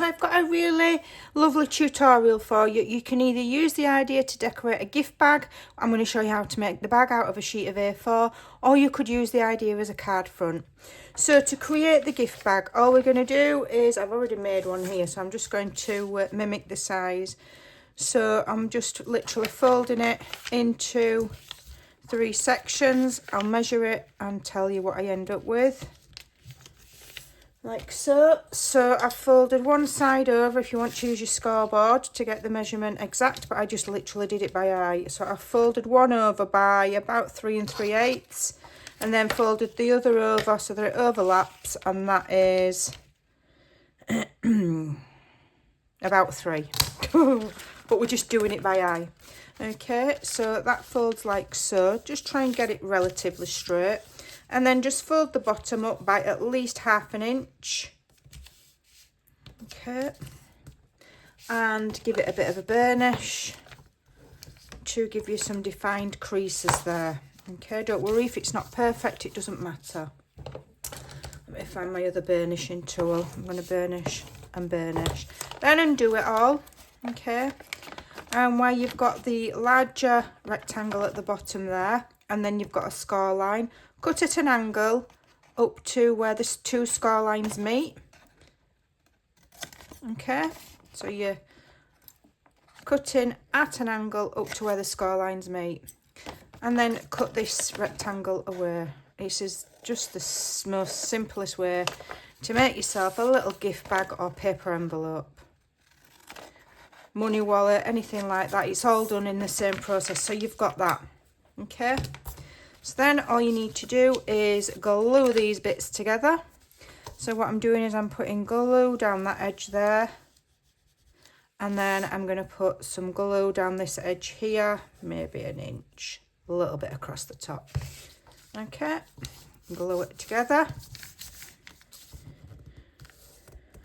I've got a really lovely tutorial for you. You can either use the idea to decorate a gift bag. I'm going to show you how to make the bag out of a sheet of A4, or you could use the idea as a card front. So to create the gift bag, all we're going to do is, I've already made one here, so I'm just going to mimic the size. So I'm just literally folding it into 3 sections. I'll measure it and tell you what I end up with. Like so. So I've folded one side over if you want to use your scoreboard to get the measurement exact, but I just literally did it by eye. So I've folded one over by about 3 3/8 and then folded the other over so that it overlaps, and that is about 3. But we're just doing it by eye. Okay, so that folds like so. Just try and get it relatively straight. And then just fold the bottom up by at least 1/2 inch. Okay. And give it a bit of a burnish to give you some defined creases there. Okay, don't worry if it's not perfect, it doesn't matter. Let me find my other burnishing tool. I'm going to burnish and burnish. Then undo it all. Okay. And where you've got the larger rectangle at the bottom there, and then you've got a score line, cut at an angle up to where the 2 score lines meet. Okay, so you're cutting at an angle up to where the score lines meet, and then cut this rectangle away. This is just the most simplest way to make yourself a little gift bag or paper envelope, money wallet, anything like that. It's all done in the same process, so you've got that. Okay, so then all you need to do is glue these bits together. So what I'm doing is I'm putting glue down that edge there, and then I'm going to put some glue down this edge here, maybe 1 inch, a little bit across the top. Okay, glue it together.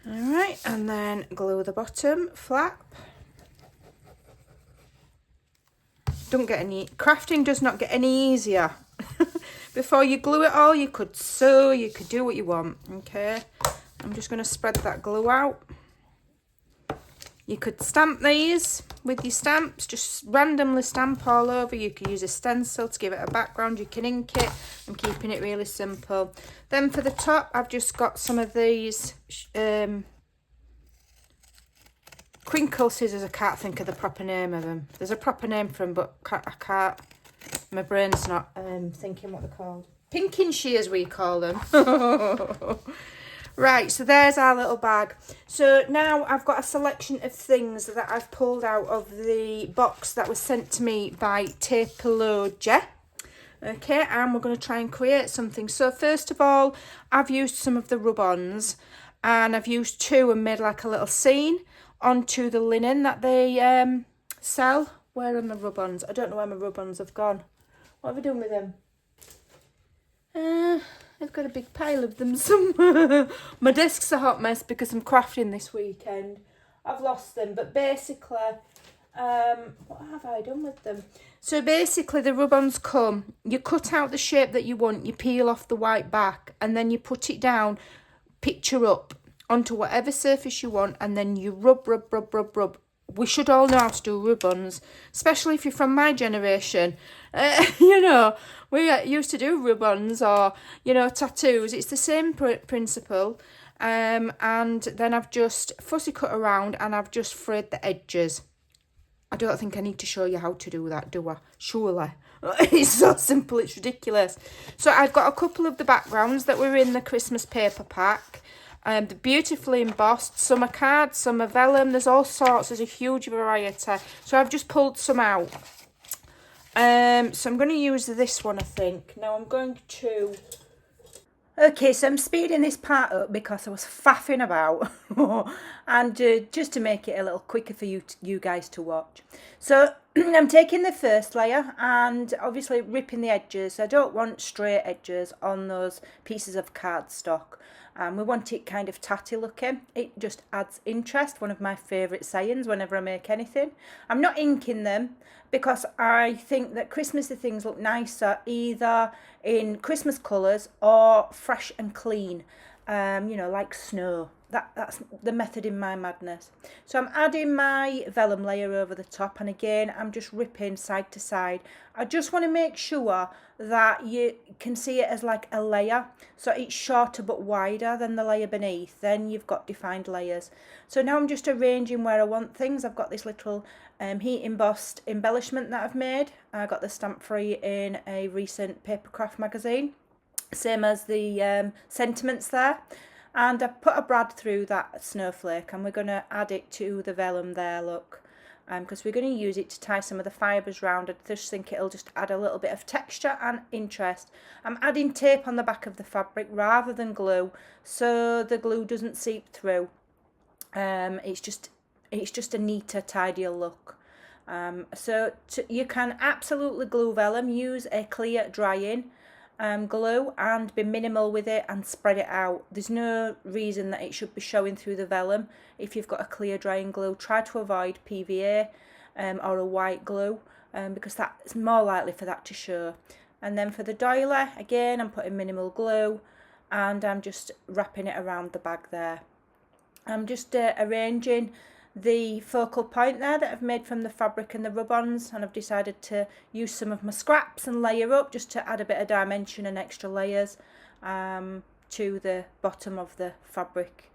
All right, and then glue the bottom flap. Don't get any, crafting does not get any easier. Before you glue it all, you could sew, you could do what you want. Okay, I'm just going to spread that glue out. You could stamp these with your stamps, just randomly stamp all over. You could use a stencil to give it a background. You can ink it. I'm keeping it really simple. Then for the top, I've just got some of these crinkle scissors. I can't think of the proper name of them. There's a proper name for them, but I can't. My brain's not thinking what they're called. Pinking shears, we call them. Right, so there's our little bag. So now I've got a selection of things that I've pulled out of the box that was sent to me by Tapeologia. Okay, and we're going to try and create something. So first of all, I've used some of the rub-ons, and I've used 2 and made like a little scene onto the linen that they sell. Where are my rub-ons? I don't know where my rub-ons have gone. What have I done with them? I've got a big pile of them somewhere. My desk's a hot mess because I'm crafting this weekend. I've lost them, but basically, what have I done with them? So basically the rub-ons come, you cut out the shape that you want, you peel off the white back, and then you put it down, picture up, onto whatever surface you want, and then you rub. We should all know how to do rub-ons, especially if you're from my generation. You know, we used to do rub-ons or, you know, tattoos. It's the same principle. And then I've just fussy cut around and I've just frayed the edges. I don't think I need to show you how to do that, do I? Surely. It's so simple, it's ridiculous. So I've got a couple of the backgrounds that were in the Christmas paper pack. They're beautifully embossed. Some are cards, some are vellum. There's all sorts. There's a huge variety. So I've just pulled some out. So I'm going to use this one, I think. Now I'm going to... Okay, so I'm speeding this part up because I was faffing about. And just to make it a little quicker for you guys to watch. So I'm taking the first layer and obviously ripping the edges. I don't want straight edges on those pieces of cardstock. We want it kind of tatty looking. It just adds interest. One of my favourite sayings whenever I make anything. I'm not inking them because I think that Christmassy things look nicer either in Christmas colours or fresh and clean. You know, like snow. that's the method in my madness. So I'm adding my vellum layer over the top, and again I'm just ripping side to side. I just want to make sure that you can see it as like a layer, so it's shorter but wider than the layer beneath. Then you've got defined layers. So now I'm just arranging where I want things. I've got this little heat embossed embellishment that I've made. I got the stamp free in a recent papercraft magazine, same as the sentiments there. And I've put a brad through that snowflake, and we're going to add it to the vellum there, look. Because we're going to use it to tie some of the fibres round. I just think it'll just add a little bit of texture and interest. I'm adding tape on the back of the fabric rather than glue, so the glue doesn't seep through. It's just a neater, tidier look. You can absolutely glue vellum. Use a clear drying glue and be minimal with it and spread it out. There's no reason that it should be showing through the vellum. If you've got a clear drying glue, try to avoid PVA or a white glue because that's more likely for that to show. And then for the doily, again, I'm putting minimal glue and I'm just wrapping it around the bag there. I'm just arranging the focal point there that I've made from the fabric and the rub-ons, and I've decided to use some of my scraps and layer up just to add a bit of dimension and extra layers to the bottom of the fabric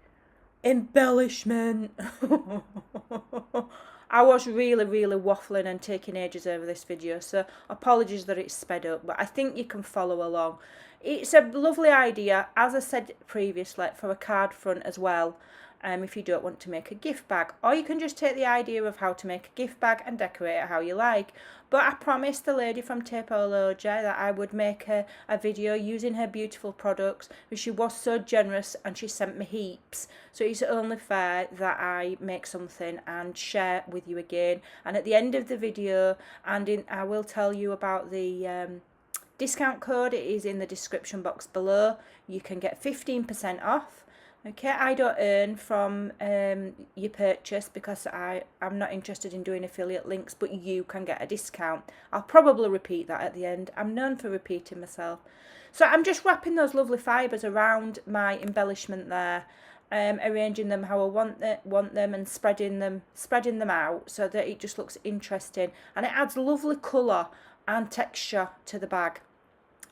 embellishment. I was really waffling and taking ages over this video, so apologies that it's sped up, but I think you can follow along. It's a lovely idea, as I said previously, for a card front as well. If you don't want to make a gift bag, or you can just take the idea of how to make a gift bag and decorate it how you like. But I promised the lady from Tapology that I would make a video using her beautiful products, but she was so generous and she sent me heaps, so it's only fair that I make something and share with you again. And at the end of the video, I will tell you about the discount code. It is in the description box below. You can get 15% off. Okay, I don't earn from your purchase because I'm not interested in doing affiliate links, but you can get a discount. I'll probably repeat that at the end. I'm known for repeating myself. So I'm just wrapping those lovely fibres around my embellishment there, arranging them how I want them and spreading them out so that it just looks interesting, and it adds lovely colour and texture to the bag.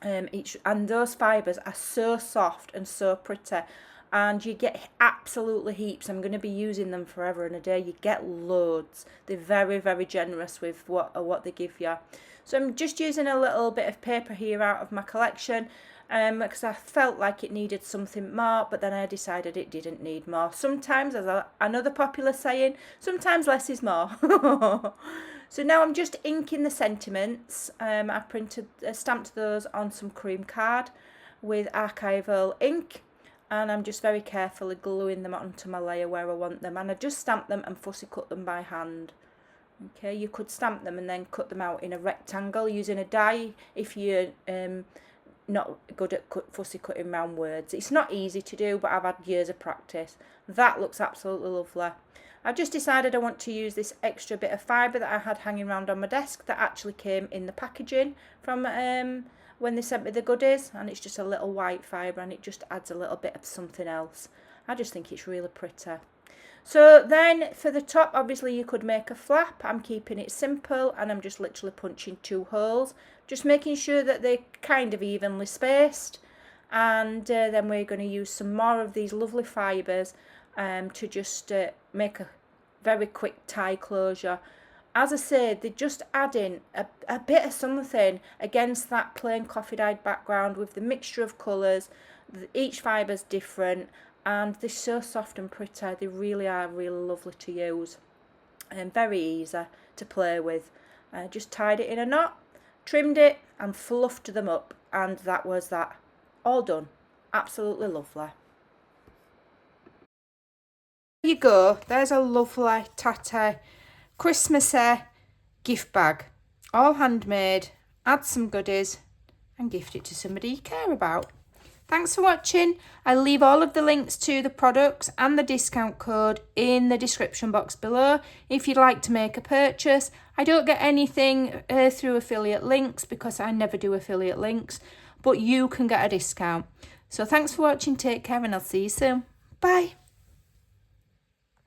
And those fibres are so soft and so pretty. And you get absolutely heaps. I'm going to be using them forever and a day. You get loads. They're very generous with what they give you. So I'm just using a little bit of paper here out of my collection because I felt like it needed something more, but then I decided it didn't need more. Sometimes, as another popular saying, sometimes less is more. So now I'm just inking the sentiments. I stamped those on some cream card with archival ink. And I'm just very carefully gluing them onto my layer where I want them. And I just stamp them and fussy cut them by hand. Okay, you could stamp them and then cut them out in a rectangle using a die if you're not good at fussy cutting round words. It's not easy to do, but I've had years of practice. That looks absolutely lovely. I've just decided I want to use this extra bit of fibre that I had hanging around on my desk that actually came in the packaging from when they sent me the goodies, and it's just a little white fibre and it just adds a little bit of something else. I just think it's really pretty. So then for the top, obviously you could make a flap. I'm keeping it simple and I'm just literally punching 2 holes, just making sure that they're kind of evenly spaced. And then we're going to use some more of these lovely fibres to just make a very quick tie closure. As I said, they're just adding a bit of something against that plain coffee-dyed background with the mixture of colours. Each fibre's different and they're so soft and pretty. They really are really lovely to use and very easy to play with. Just tied it in a knot, trimmed it and fluffed them up, and that was that. All done. Absolutely lovely. There you go. There's a lovely tatty Christmassy gift bag, all handmade. Add some goodies and gift it to somebody you care about. Thanks for watching. I'll leave all of the links to the products and the discount code in the description box below if you'd like to make a purchase. I don't get anything through affiliate links because I never do affiliate links, but you can get a discount. So thanks for watching, take care, and I'll see you soon. Bye.